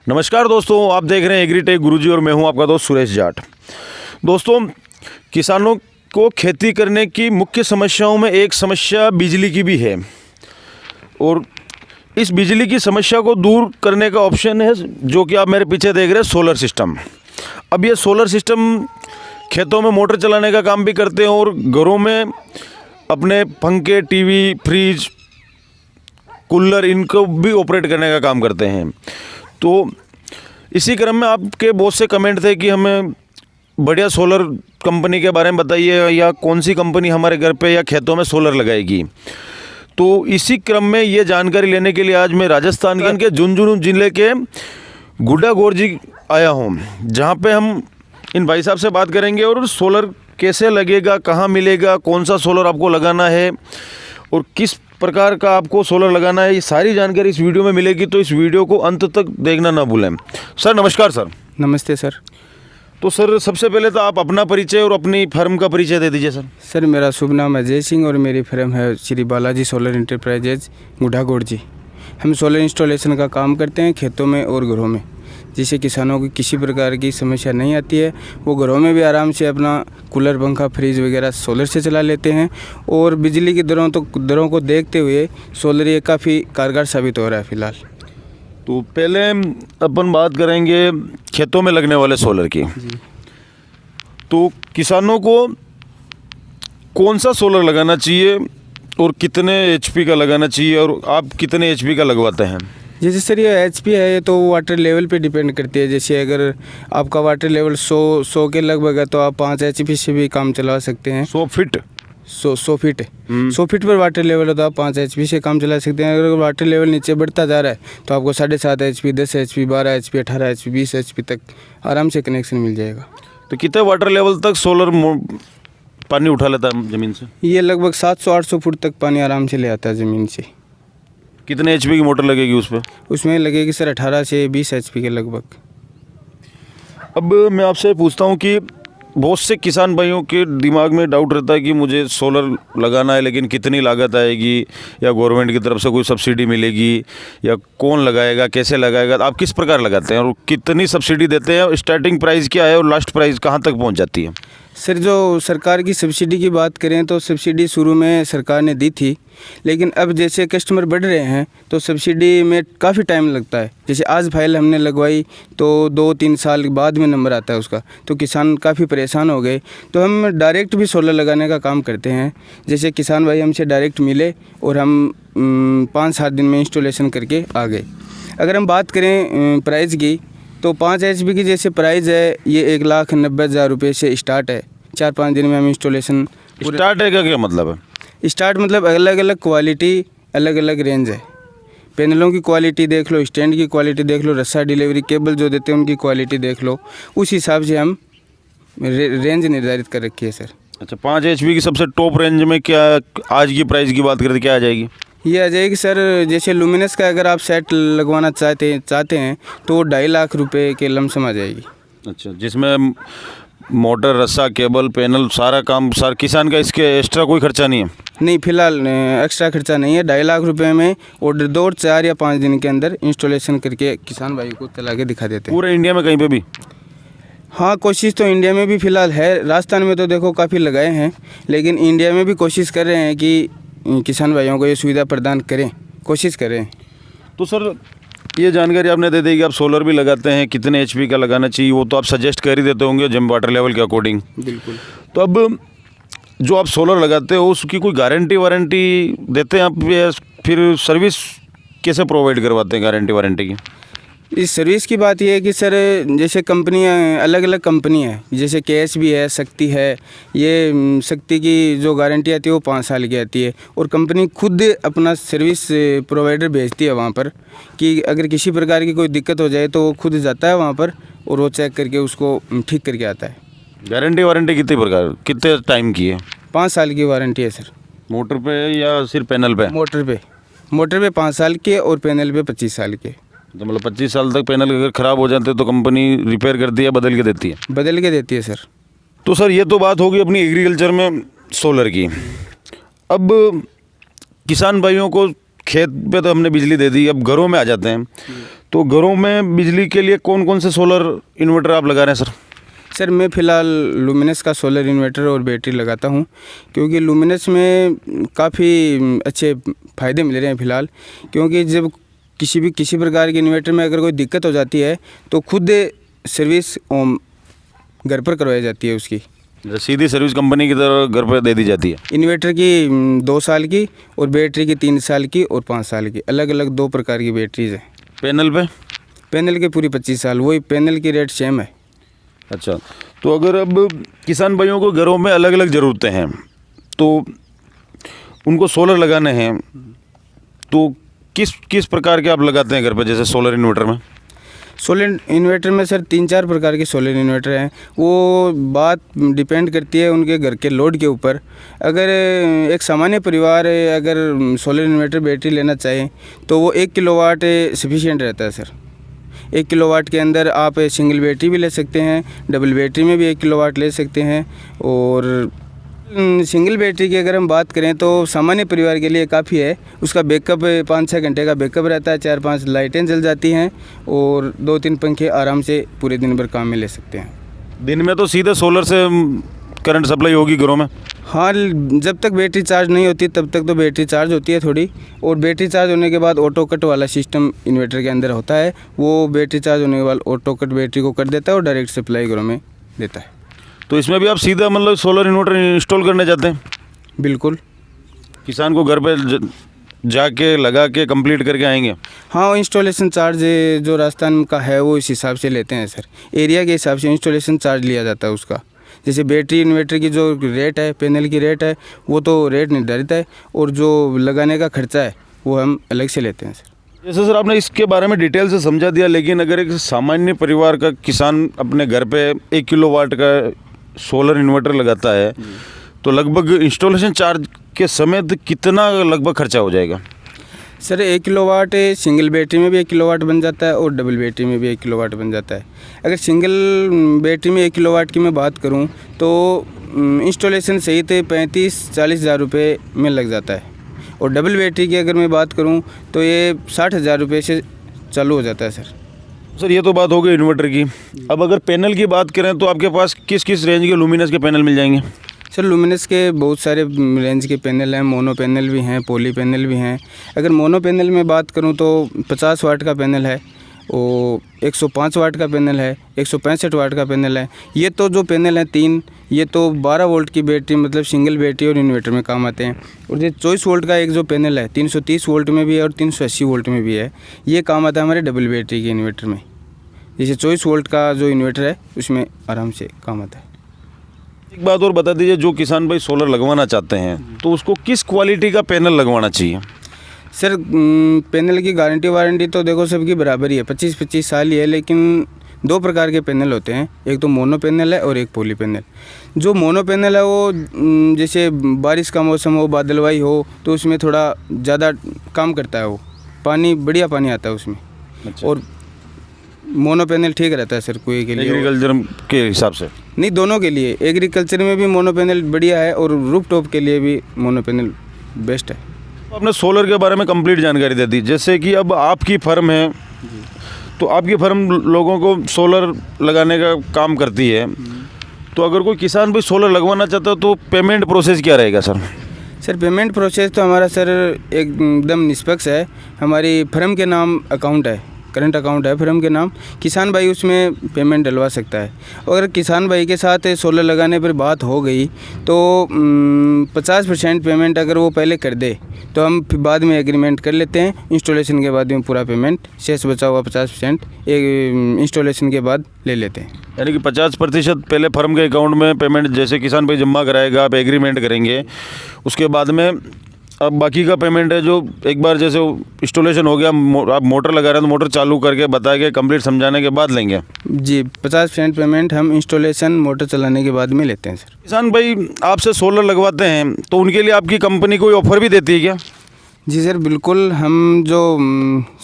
नमस्कार दोस्तों, आप देख रहे हैं एग्रीटेक गुरुजी और मैं हूं आपका दोस्त सुरेश जाट। दोस्तों, किसानों को खेती करने की मुख्य समस्याओं में एक समस्या बिजली की भी है और इस बिजली की समस्या को दूर करने का ऑप्शन है जो कि आप मेरे पीछे देख रहे हैं, सोलर सिस्टम। अब ये सोलर सिस्टम खेतों में मोटर चलाने का काम भी करते हैं और घरों में अपने पंखे, टीवी, फ्रिज, कूलर इनको भी ऑपरेट करने का काम करते हैं। तो इसी क्रम में आपके बहुत से कमेंट थे कि हमें बढ़िया सोलर कंपनी के बारे में बताइए या कौन सी कंपनी हमारे घर पे या खेतों में सोलर लगाएगी। तो इसी क्रम में ये जानकारी लेने के लिए आज मैं राजस्थान के झुंझुनू जिले के गुड्डागोरजी आया हूँ, जहाँ पे हम इन भाई साहब से बात करेंगे और सोलर कैसे लगेगा, कहाँ मिलेगा, कौन सा सोलर आपको लगाना है और किस प्रकार का आपको सोलर लगाना है, ये सारी जानकारी इस वीडियो में मिलेगी। तो इस वीडियो को अंत तक देखना ना भूलें। सर नमस्कार। सर नमस्ते सर। तो सर सबसे पहले तो आप अपना परिचय और अपनी फर्म का परिचय दे दीजिए। सर मेरा शुभ नाम अजय सिंह और मेरी फर्म है श्री बालाजी सोलर इंटरप्राइजेज गुड्डागोरजी। हम सोलर इंस्टॉलेशन का काम करते हैं खेतों में और घरों में, जिससे किसानों की किसी प्रकार की समस्या नहीं आती है। वो घरों में भी आराम से अपना कूलर, पंखा, फ्रिज वगैरह सोलर से चला लेते हैं और बिजली की दरों को देखते हुए सोलर ये काफ़ी कारगर साबित हो रहा है फ़िलहाल। तो पहले अपन बात करेंगे खेतों में लगने वाले सोलर की। तो किसानों को कौन सा सोलर लगाना चाहिए और कितने एचपी का लगाना चाहिए और आप कितने एचपी का लगवाते हैं? जैसे सर ये एचपी है तो वाटर लेवल पे डिपेंड करती है। जैसे अगर आपका वाटर लेवल 100 के लगभग है तो आप 5 एचपी से भी काम चला सकते हैं। 100 फीट 100 फीट 100 फीट पर वाटर लेवल है तो आप 5 एचपी से काम चला सकते हैं। अगर वाटर लेवल नीचे बढ़ता जा रहा है तो आपको 7.5 HP, 10 HP, 12 HP, 18 HP, 20 HP तक आराम से कनेक्शन मिल जाएगा। तो कितने वाटर लेवल तक सोलर पानी उठा लेता है ज़मीन से? ये लगभग 700-800 फुट तक पानी आराम से ले आता है ज़मीन से। कितने एचपी की मोटर लगेगी उस पर? उसमें लगेगी सर 18 से 20 एचपी के लगभग। अब मैं आपसे पूछता हूँ कि बहुत से किसान भाइयों के दिमाग में डाउट रहता है कि मुझे सोलर लगाना है लेकिन कितनी लागत आएगी या गवर्नमेंट की तरफ से कोई सब्सिडी मिलेगी या कौन लगाएगा, कैसे लगाएगा, आप किस प्रकार लगाते हैं और कितनी सब्सिडी देते हैं, स्टार्टिंग प्राइस क्या है और लास्ट प्राइस कहाँ तक पहुँच जाती है? सर जो सरकार की सब्सिडी की बात करें तो सब्सिडी शुरू में सरकार ने दी थी, लेकिन अब जैसे कस्टमर बढ़ रहे हैं तो सब्सिडी में काफ़ी टाइम लगता है। जैसे आज फाइल हमने लगवाई तो 2-3 साल बाद में नंबर आता है उसका, तो किसान काफ़ी परेशान हो गए। तो हम डायरेक्ट भी सोलर लगाने का काम करते हैं। जैसे किसान भाई हमसे डायरेक्ट मिले और हम 5-7 दिन में इंस्टॉलेशन करके आ गए। अगर हम बात करें प्राइस की तो 5 एचपी की जैसे प्राइस है ये 1,90,000 रुपये से स्टार्ट है। 4-5 दिन में हम इंस्टॉलेशन स्टार्ट है। क्या मतलब है स्टार्ट? मतलब अलग अलग क्वालिटी, अलग अलग रेंज है। पैनलों की क्वालिटी देख लो, स्टैंड की क्वालिटी देख लो, रस्सा डिलीवरी केबल जो देते हैं उनकी क्वालिटी देख लो, उस हिसाब से हम रेंज निर्धारित कर रखी है सर। अच्छा, 5 एचपी की सबसे टॉप रेंज में क्या आज की प्राइस की बात करें तो क्या आ जाएगी? ये आ जाएगी सर, जैसे लुमिनस का अगर आप सेट लगवाना चाहते हैं तो 2.5 लाख रुपए के लमसम आ जाएगी। अच्छा, जिसमें मोटर, रस्सा, केबल, पैनल, सारा काम सर किसान का, इसके एक्स्ट्रा कोई खर्चा नहीं है? नहीं, फिलहाल एक्स्ट्रा खर्चा नहीं है। 2.5 लाख रुपए में और 2, 4 या 5 दिन के अंदर इंस्टॉलेशन करके किसान भाई को चला के दिखा देते हैं। पूरे इंडिया में कहीं पे भी? हाँ, कोशिश तो इंडिया में भी फ़िलहाल है। राजस्थान में तो देखो काफ़ी लगाए हैं, लेकिन इंडिया में भी कोशिश कर रहे हैं कि किसान भाइयों को ये सुविधा प्रदान करें, कोशिश करें। तो सर ये जानकारी आपने दे दी कि आप सोलर भी लगाते हैं, कितने एचपी का लगाना चाहिए वो तो आप सजेस्ट कर ही देते होंगे जब वाटर लेवल के अकॉर्डिंग। बिल्कुल। तो अब जो आप सोलर लगाते हो उसकी कोई गारंटी वारंटी देते हैं आप या फिर सर्विस कैसे प्रोवाइड करवाते हैं गारंटी वारंटी की? इस सर्विस की बात यह है कि सर जैसे कंपनियाँ अलग अलग कंपनी है, जैसे KSB है, शक्ति है। ये शक्ति की जो गारंटी आती है वो 5 साल की आती है और कंपनी खुद अपना सर्विस प्रोवाइडर भेजती है वहाँ पर कि अगर किसी प्रकार की कोई दिक्कत हो जाए तो वो खुद जाता है वहाँ पर और वो चेक करके उसको ठीक करके आता है। गारंटी वारंटी कितने टाइम की है? 5 साल की वारंटी है सर। मोटर पे या सिर्फ पैनल पे? मोटर पे 5 साल के और पैनल पे 25 साल के। तो मतलब 25 साल तक पैनल अगर ख़राब हो जाते तो कंपनी रिपेयर करती है, बदल के देती है? बदल के देती है सर। तो सर ये तो बात होगी अपनी एग्रीकल्चर में सोलर की। अब किसान भाइयों को खेत पे तो हमने बिजली दे दी, अब घरों में आ जाते हैं। तो घरों में बिजली के लिए कौन कौन से सोलर इन्वर्टर आप लगा रहे हैं सर? सर मैं फ़िलहाल लुमिनस का सोलर इन्वर्टर और बैटरी लगाता हूँ, क्योंकि लुमिनस में काफ़ी अच्छे फ़ायदे मिल रहे हैं फ़िलहाल। क्योंकि जब किसी प्रकार के इन्वर्टर में अगर कोई दिक्कत हो जाती है तो खुद सर्विस घर पर करवाई जाती है उसकी। सीधी सर्विस कंपनी की तरह घर पर दे दी जाती है। इन्वर्टर की 2 साल की और बैटरी की 3 साल की और 5 साल की, अलग अलग 2 प्रकार की बैटरीज हैं। पैनल पे? पैनल के पूरी 25 साल, वही पैनल की रेट सेम है। अच्छा, तो अगर अब किसान भाइयों को घरों में अलग अलग ज़रूरतें हैं तो उनको सोलर लगाने हैं, तो किस प्रकार के आप लगाते हैं घर पे, जैसे सोलर इन्वर्टर में? सोलर इन्वर्टर में सर 3-4 प्रकार के सोलर इन्वर्टर हैं। वो बात डिपेंड करती है उनके घर के लोड के ऊपर। अगर एक सामान्य परिवार अगर सोलर इन्वर्टर बैटरी लेना चाहे तो वो 1 किलोवाट सफिशिएंट रहता है सर। 1 किलोवाट के अंदर आप सिंगल बैटरी भी ले सकते हैं, डबल बैटरी में भी 1 किलोवाट ले सकते हैं। और सिंगल बैटरी की अगर हम बात करें तो सामान्य परिवार के लिए काफ़ी है। उसका बैकअप 5-6 घंटे का बैकअप रहता है, 4-5 लाइटें जल जाती हैं और 2-3 पंखे आराम से पूरे दिन भर काम में ले सकते हैं। दिन में तो सीधे सोलर से करंट सप्लाई होगी घरों में? हाँ, जब तक बैटरी चार्ज नहीं होती तब तक तो बैटरी चार्ज होती है थोड़ी, और बैटरी चार्ज होने के बाद ऑटो कट वाला सिस्टम इन्वर्टर के अंदर होता है। वो बैटरी चार्ज होने के बाद ऑटो कट बैटरी को कर देता है और डायरेक्ट सप्लाई घरों में देता है। तो इसमें भी आप सीधा मतलब सोलर इन्वर्टर इंस्टॉल करने जाते हैं? बिल्कुल, किसान को घर पे जाके लगा के कंप्लीट करके आएंगे? हाँ, इंस्टॉलेशन चार्ज जो राजस्थान का है वो इस हिसाब से लेते हैं सर। एरिया के हिसाब से इंस्टॉलेशन चार्ज लिया जाता है उसका। जैसे बैटरी इन्वर्टर की जो रेट है, पैनल की रेट है, वो तो रेट निर्धारित है, और जो लगाने का खर्चा है वो हम अलग से लेते हैं सर। जैसे सर आपने इसके बारे में डिटेल से समझा दिया, लेकिन अगर एक सामान्य परिवार का किसान अपने घर पे 1 किलोवाट का सोलर इन्वर्टर लगाता है तो लगभग इंस्टॉलेशन चार्ज के समेत कितना लगभग खर्चा हो जाएगा? सर 1 किलोवाट सिंगल बैटरी में भी 1 किलोवाट बन जाता है और डबल बैटरी में भी 1 किलोवाट बन जाता है। अगर सिंगल बैटरी में 1 किलोवाट की मैं बात करूं तो इंस्टॉलेशन सहित 35-40 हज़ार रुपये में लग जाता है, और डबल बैटरी की अगर मैं बात करूं तो ये 60 हज़ार रुपये से चालू हो जाता है सर। ये तो बात हो गई इन्वर्टर की। अब अगर पैनल की बात करें तो आपके पास किस किस रेंज के लुमिनस के पैनल मिल जाएंगे? सर लुमिनस के बहुत सारे रेंज के पैनल हैं, मोनो पैनल भी हैं, पॉली पैनल भी हैं। अगर मोनो पैनल में बात करूं तो 50 वाट का पैनल है, और 105 वाट का पैनल है, 165 वाट का पैनल है। ये तो जो पैनल हैं 3, ये तो 12 वोल्ट की बैटरी मतलब सिंगल बैटरी और इन्वर्टर में काम आते हैं। और ये 24 वोल्ट का एक जो पैनल है 330 वोल्ट में भी है और 380 वोल्ट में भी है, ये काम आता है हमारे डबल बैटरी के इन्वर्टर में। जैसे 24 वोल्ट का जो इन्वर्टर है उसमें आराम से काम आता है। एक बात और बता दीजिए, जो किसान भाई सोलर लगवाना चाहते हैं तो उसको किस क्वालिटी का पैनल लगवाना चाहिए? सर पैनल की गारंटी वारंटी तो देखो सबकी बराबर ही है, 25-25 साल ही है, लेकिन 2 प्रकार के पैनल होते हैं, एक तो मोनो पैनल है और एक पॉली पैनल। जो मोनो पैनल है वो जैसे बारिश का मौसम हो, बादलवाई हो, तो उसमें थोड़ा ज़्यादा काम करता है, वो पानी बढ़िया पानी आता है उसमें। अच्छा। और मोनो पैनल ठीक रहता है सर कुएं के लिए, एग्रीकल्चर के हिसाब से? नहीं, दोनों के लिए। एग्रीकल्चर में भी मोनो पैनल बढ़िया है और रूफ टॉप के लिए भी मोनो पैनल बेस्ट है। आपने सोलर के बारे में कंप्लीट जानकारी दे दी। जैसे कि अब आपकी फर्म है तो आपकी फर्म लोगों को सोलर लगाने का काम करती है, तो अगर कोई किसान भी सोलर लगवाना चाहता है तो पेमेंट प्रोसेस क्या रहेगा सर? सर पेमेंट प्रोसेस तो हमारा सर एकदम निष्पक्ष है। हमारी फर्म के नाम अकाउंट है, करंट अकाउंट है फर्म के नाम। किसान भाई उसमें पेमेंट डलवा सकता है। अगर किसान भाई के साथ सोलर लगाने पर बात हो गई तो 50% पेमेंट अगर वो पहले कर दे तो हम फिर बाद में एग्रीमेंट कर लेते हैं। इंस्टॉलेशन के बाद में पूरा पेमेंट, शेष बचा हुआ 50% इंस्टॉलेशन के बाद ले लेते हैं। यानी कि 50% पहले फर्म के अकाउंट में पेमेंट जैसे किसान भाई जमा कराएगा, आप एग्रीमेंट करेंगे, उसके बाद में अब बाकी का पेमेंट है जो एक बार जैसे इंस्टॉलेशन हो गया, आप मोटर लगा रहे हैं तो मोटर चालू करके बता के कंप्लीट समझाने के बाद लेंगे? जी, 50% पेमेंट हम इंस्टॉलेशन मोटर चलाने के बाद में लेते हैं सर। किसान भाई आपसे सोलर लगवाते हैं तो उनके लिए आपकी कंपनी कोई ऑफर भी देती है क्या? जी सर बिल्कुल। हम जो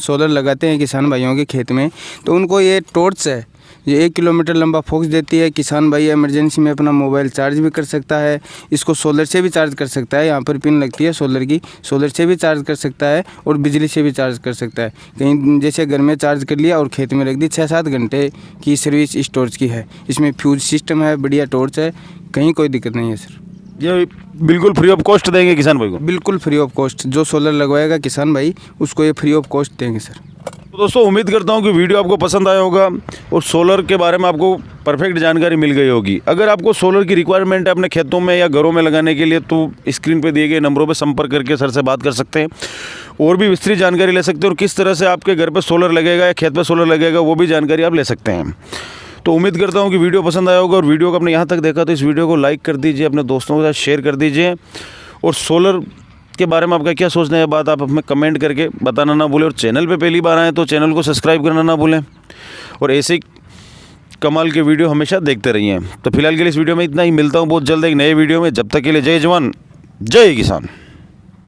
सोलर लगाते हैं किसान भाइयों के खेत में तो उनको ये टॉर्च है ये 1 किलोमीटर लंबा फोक्स देती है। किसान भाई इमरजेंसी में अपना मोबाइल चार्ज भी कर सकता है, इसको सोलर से भी चार्ज कर सकता है। यहाँ पर पिन लगती है सोलर की, सोलर से भी चार्ज कर सकता है और बिजली से भी चार्ज कर सकता है। कहीं जैसे घर में चार्ज कर लिया और खेत में रख दी, 6-7 घंटे की सर्विस इस टॉर्च की है। इसमें फ्यूज सिस्टम है, बढ़िया टॉर्च है, कहीं कोई दिक्कत नहीं है सर। ये बिल्कुल फ्री ऑफ कॉस्ट देंगे किसान भाई को? बिल्कुल फ्री ऑफ कॉस्ट, जो सोलर लगवाएगा किसान भाई उसको ये फ्री ऑफ कॉस्ट देंगे सर। तो दोस्तों उम्मीद करता हूँ कि वीडियो आपको पसंद आया होगा और सोलर के बारे में आपको परफेक्ट जानकारी मिल गई होगी। अगर आपको सोलर की रिक्वायरमेंट है अपने खेतों में या घरों में लगाने के लिए तो स्क्रीन पे दिए गए नंबरों पे संपर्क करके सर से बात कर सकते हैं और भी विस्तृत जानकारी ले सकते हैं और किस तरह से आपके घर पे सोलर लगेगा या खेत पे सोलर लगेगा वो भी जानकारी आप ले सकते हैं। तो उम्मीद करता हूँ कि वीडियो पसंद आया होगा और वीडियो को आपने यहाँ तक देखा तो इस वीडियो को लाइक कर दीजिए, अपने दोस्तों के साथ शेयर कर दीजिए और सोलर के बारे में आपका क्या सोचना है बात आप हमें कमेंट करके बताना ना भूलें और चैनल पे पहली बार आए तो चैनल को सब्सक्राइब करना ना भूलें और ऐसे ही कमाल के वीडियो हमेशा देखते रहिए। तो फिलहाल के लिए इस वीडियो में इतना ही, मिलता हूँ बहुत जल्द एक नए वीडियो में। जब तक के लिए जय जवान जय किसान।